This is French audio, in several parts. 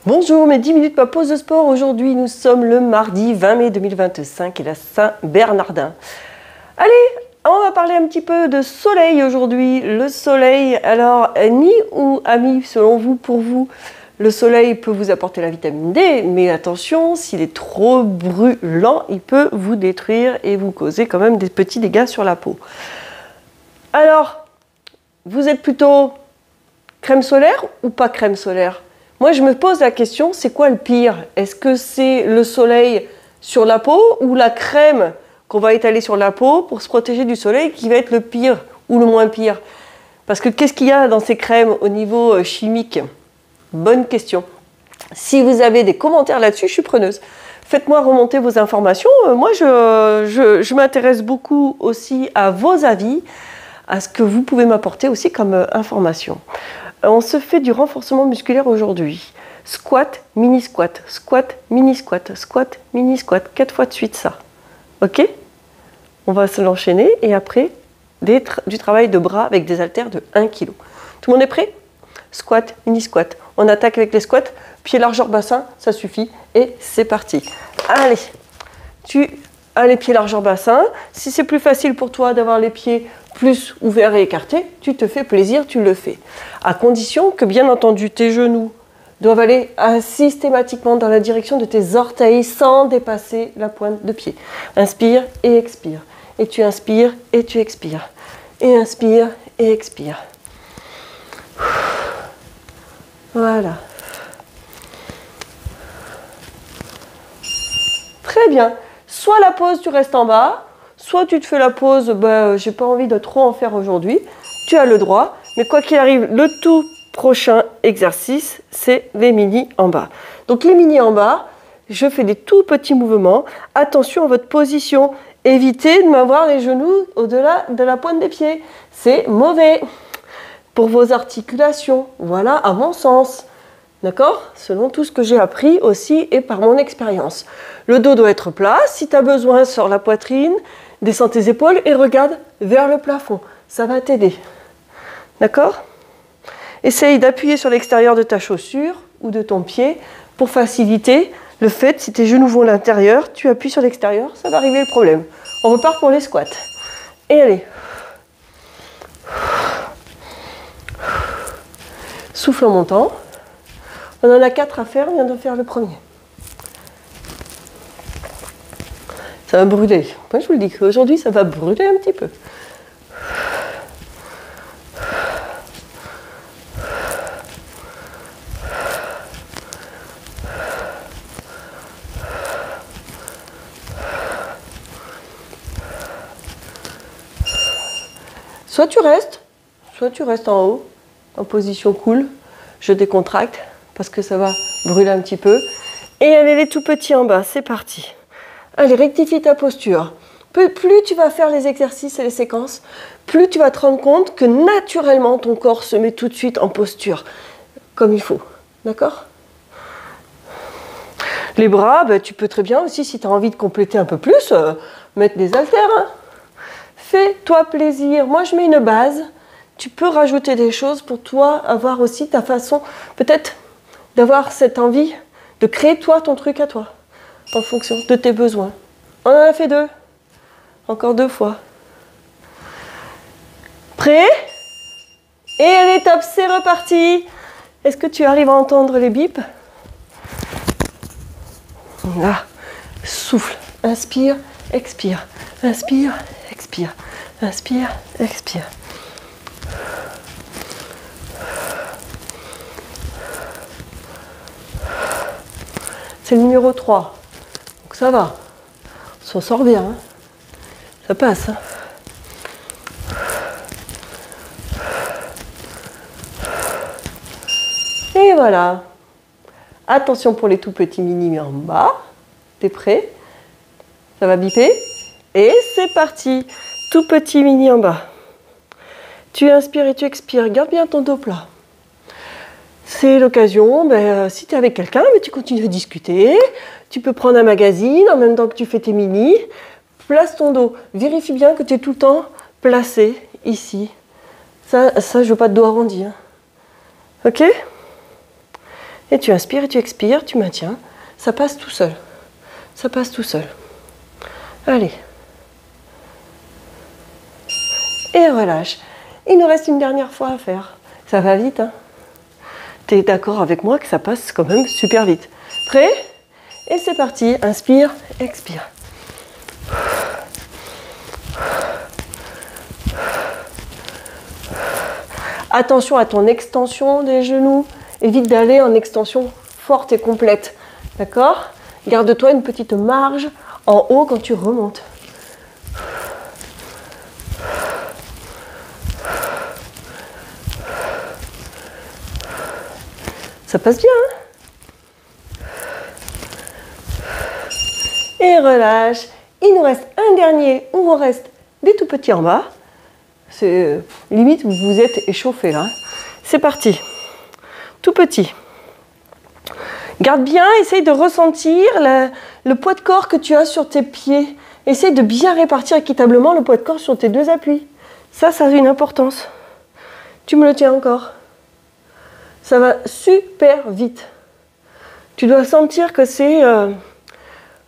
Bonjour, mes 10 minutes, ma pause de sport. Aujourd'hui, nous sommes le mardi 20 mai 2025 et la Saint-Bernardin. Allez, on va parler un petit peu de soleil aujourd'hui. Le soleil, alors, ni ou ami, selon vous, pour vous, le soleil peut vous apporter la vitamine D, mais attention, s'il est trop brûlant, il peut vous détruire et vous causer quand même des petits dégâts sur la peau. Alors, vous êtes plutôt crème solaire ou pas crème solaire? Moi, je me pose la question, c'est quoi le pire? Est-ce que c'est le soleil sur la peau ou la crème qu'on va étaler sur la peau pour se protéger du soleil qui va être le pire ou le moins pire? Parce que qu'est-ce qu'il y a dans ces crèmes au niveau chimique? Bonne question. Si vous avez des commentaires là-dessus, je suis preneuse. Faites-moi remonter vos informations. Moi, je m'intéresse beaucoup aussi à vos avis, à ce que vous pouvez m'apporter aussi comme information. On se fait du renforcement musculaire aujourd'hui. Squat, mini squat, squat, mini squat, squat, mini squat. 4 fois de suite ça. Ok? On va se l'enchaîner et après du travail de bras avec des haltères de 1 kg. Tout le monde est prêt? Squat, mini squat. On attaque avec les squats. Pied largeur bassin, ça suffit. Et c'est parti. Allez, tu as les pieds largeur bassin. Si c'est plus facile pour toi d'avoir les pieds plus ouverts et écartés, tu te fais plaisir, tu le fais. À condition que, bien entendu, tes genoux doivent aller systématiquement dans la direction de tes orteils sans dépasser la pointe de pied. Inspire et expire. Et tu inspires et tu expires. Et inspire et expire. Voilà. Très bien. Soit la pause, tu restes en bas. Soit tu te fais la pause, j'ai pas envie de trop en faire aujourd'hui. Tu as le droit. Mais quoi qu'il arrive, le tout prochain exercice, c'est les mini en bas. Donc les mini en bas, je fais des tout petits mouvements. Attention à votre position. Évitez de m'avoir les genoux au-delà de la pointe des pieds. C'est mauvais pour vos articulations. Voilà, à mon sens. D'accord? Selon tout ce que j'ai appris aussi et par mon expérience. Le dos doit être plat. Si tu as besoin, sors la poitrine, descends tes épaules et regarde vers le plafond. Ça va t'aider. D'accord? Essaye d'appuyer sur l'extérieur de ta chaussure ou de ton pied pour faciliter le fait, si tes genoux vont à l'intérieur, tu appuies sur l'extérieur, ça va régler le problème. On repart pour les squats. Et allez. Souffle en montant. On en a 4 à faire, on vient de faire le premier. Ça va brûler. Moi, je vous le dis qu'aujourd'hui, ça va brûler un petit peu. Soit tu restes en haut, en position cool. Je décontracte parce que ça va brûler un petit peu. Et allez, les tout petits en bas, c'est parti. Allez, rectifie ta posture. Plus tu vas faire les exercices et les séquences, plus tu vas te rendre compte que naturellement ton corps se met tout de suite en posture, comme il faut. D'accord? Les bras, tu peux très bien aussi, si tu as envie de compléter un peu plus, mettre des haltères. Hein. Fais-toi plaisir. Moi, je mets une base. Tu peux rajouter des choses pour toi, avoir aussi ta façon, peut-être, d'avoir cette envie de créer toi ton truc à toi, en fonction de tes besoins. On en a fait 2. Encore 2 fois. Prêt? Et allez, top, c'est reparti. Est-ce que tu arrives à entendre les bips? Là, souffle, inspire, expire, inspire, expire, inspire, expire. C'est le numéro 3. Donc ça va. On s'en sort bien. Hein. Ça passe. Hein. Et voilà. Attention pour les tout petits mini en bas. T'es prêt? Ça va biper? Et c'est parti. Tout petit mini en bas. Tu inspires et tu expires. Garde bien ton dos plat. C'est l'occasion, si tu es avec quelqu'un, tu continues à discuter. Tu peux prendre un magazine en même temps que tu fais tes mini. Place ton dos. Vérifie bien que tu es tout le temps placé ici. Ça, je veux pas de dos arrondi. Hein. Ok? Et tu inspires et tu expires, tu maintiens. Ça passe tout seul. Ça passe tout seul. Allez. Et relâche. Il nous reste une dernière fois à faire. Ça va vite, hein? Tu es d'accord avec moi que ça passe quand même super vite. Prêt? Et c'est parti. Inspire, expire. Attention à ton extension des genoux. Évite d'aller en extension forte et complète. D'accord? Garde-toi une petite marge en haut quand tu remontes. Ça passe bien, hein? Et relâche. Il nous reste un dernier où on reste des tout petits en bas. C'est limite, vous vous êtes échauffé là. C'est parti. Tout petit. Garde bien, essaye de ressentir le poids de corps que tu as sur tes pieds. Essaye de bien répartir équitablement le poids de corps sur tes deux appuis. Ça a une importance. Tu me le tiens encore. Ça va super vite. Tu dois sentir que c'est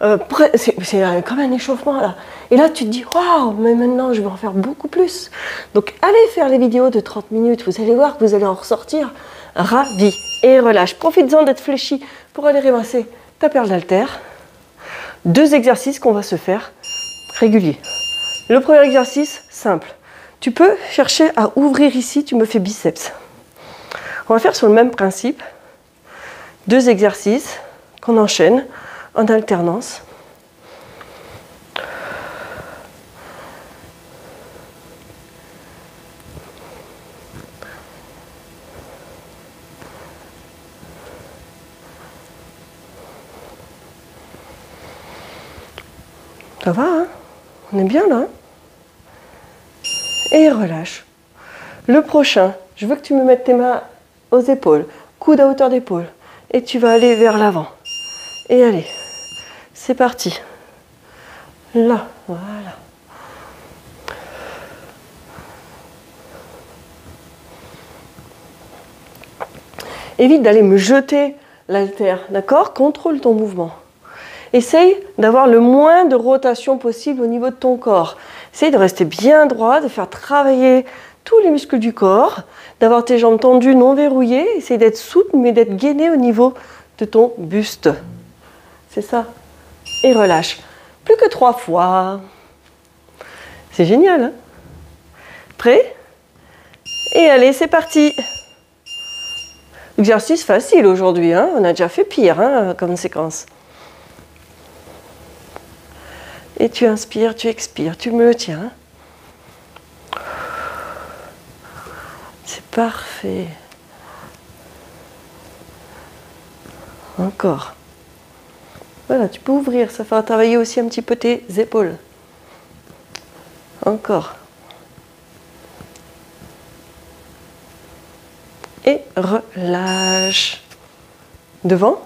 comme un échauffement là. Et là, tu te dis, waouh, mais maintenant, je vais en faire beaucoup plus. Donc, allez faire les vidéos de 30 minutes. Vous allez voir que vous allez en ressortir ravi. Et relâche. Profites-en d'être fléchi pour aller ramasser ta paire d'haltères. 2 exercices qu'on va se faire réguliers. Le premier exercice, simple. Tu peux chercher à ouvrir ici, tu me fais biceps. On va faire sur le même principe. 2 exercices qu'on enchaîne en alternance. Ça va, hein? On est bien là. Et relâche. Le prochain, je veux que tu me mettes tes mains aux épaules, coude à hauteur d'épaule. Et tu vas aller vers l'avant. Et allez, c'est parti. Là, voilà. Évite d'aller me jeter l'haltère, d'accord? Contrôle ton mouvement. Essaye d'avoir le moins de rotation possible au niveau de ton corps. Essaye de rester bien droit, de faire travailler tous les muscles du corps, d'avoir tes jambes tendues, non verrouillées. Essaye d'être souple, mais d'être gainé au niveau de ton buste. C'est ça. Et relâche. Plus que 3 fois. C'est génial, hein? Prêt? Et allez, c'est parti. Exercice facile aujourd'hui, hein? On a déjà fait pire, hein, comme séquence. Et tu inspires, tu expires, tu me le tiens. C'est parfait. Encore. Voilà, tu peux ouvrir, ça fera travailler aussi un petit peu tes épaules. Encore. Et relâche. Devant.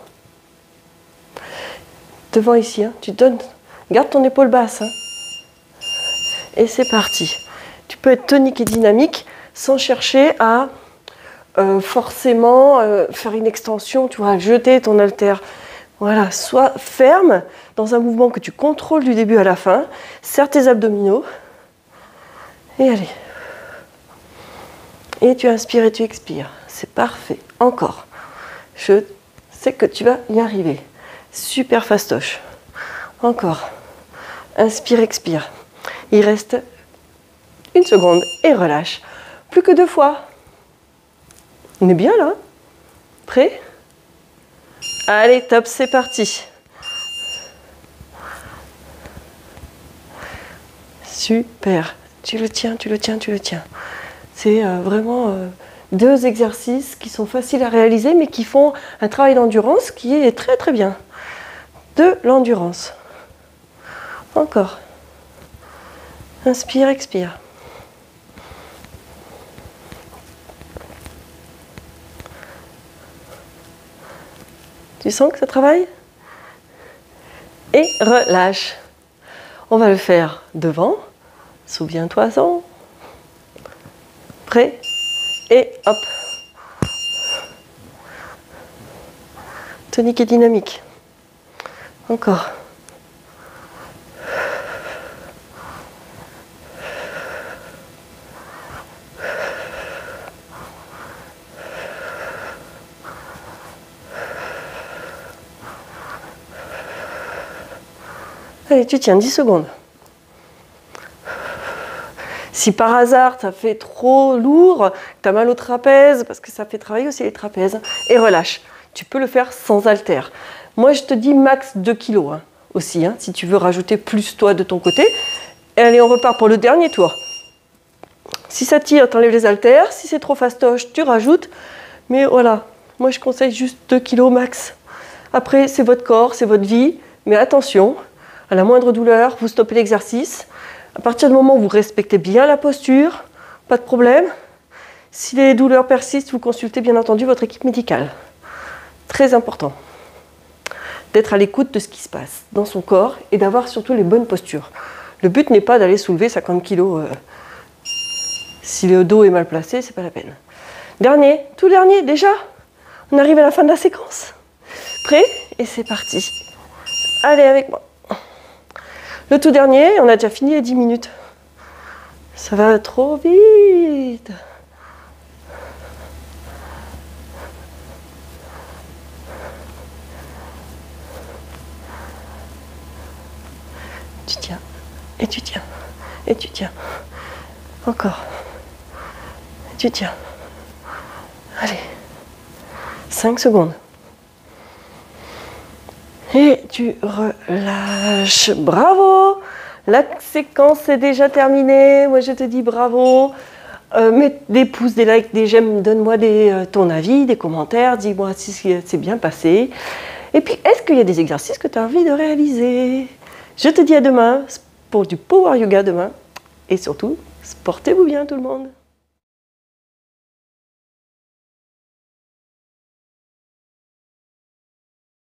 Devant ici, hein. Tu donnes. Garde ton épaule basse. Hein. Et c'est parti. Tu peux être tonique et dynamique sans chercher à forcément faire une extension, tu vois, jeter ton haltère. Voilà, sois ferme dans un mouvement que tu contrôles du début à la fin. Serre tes abdominaux. Et allez. Et tu inspires et tu expires. C'est parfait. Encore. Je sais que tu vas y arriver. Super fastoche. Encore. Inspire, expire. Il reste 1 seconde et relâche. Plus que 2 fois. On est bien là? Prêt? Allez, top, c'est parti. Super. Tu le tiens, tu le tiens, tu le tiens. C'est vraiment 2 exercices qui sont faciles à réaliser, mais qui font un travail d'endurance qui est très très bien. De l'endurance. Encore. Inspire, expire. Tu sens que ça travaille? Et relâche. On va le faire devant. Souviens-toi-en. Prêt? Et hop. Tonique et dynamique. Encore. Allez, tu tiens 10 secondes. Si par hasard ça fait trop lourd, tu as mal au trapèze, parce que ça fait travailler aussi les trapèzes, et relâche. Tu peux le faire sans haltère. Moi je te dis max 2 kg aussi, si tu veux rajouter plus toi de ton côté. Et allez, on repart pour le dernier tour. Si ça tire, tu enlèves les haltères. Si c'est trop fastoche, tu rajoutes. Mais voilà, moi je conseille juste 2 kg max. Après, c'est votre corps, c'est votre vie. Mais attention, à la moindre douleur, vous stoppez l'exercice. À partir du moment où vous respectez bien la posture, pas de problème. Si les douleurs persistent, vous consultez bien entendu votre équipe médicale. Très important d'être à l'écoute de ce qui se passe dans son corps et d'avoir surtout les bonnes postures. Le but n'est pas d'aller soulever 50 kg. Si le dos est mal placé, c'est pas la peine. Dernier, tout dernier, déjà, on arrive à la fin de la séquence. Prêt? Et c'est parti. Allez avec moi. Le tout dernier, on a déjà fini les 10 minutes. Ça va trop vite. Tu tiens, et tu tiens, et tu tiens. Encore. Et tu tiens. Allez. 5 secondes. Et tu relâches. Bravo! La séquence est déjà terminée. Moi, je te dis bravo. Mets des pouces, des likes, des j'aime. Donne-moi ton avis, des commentaires. Dis-moi si c'est bien passé. Et puis, est-ce qu'il y a des exercices que tu as envie de réaliser? Je te dis à demain pour du Power Yoga demain. Et surtout, portez-vous bien tout le monde.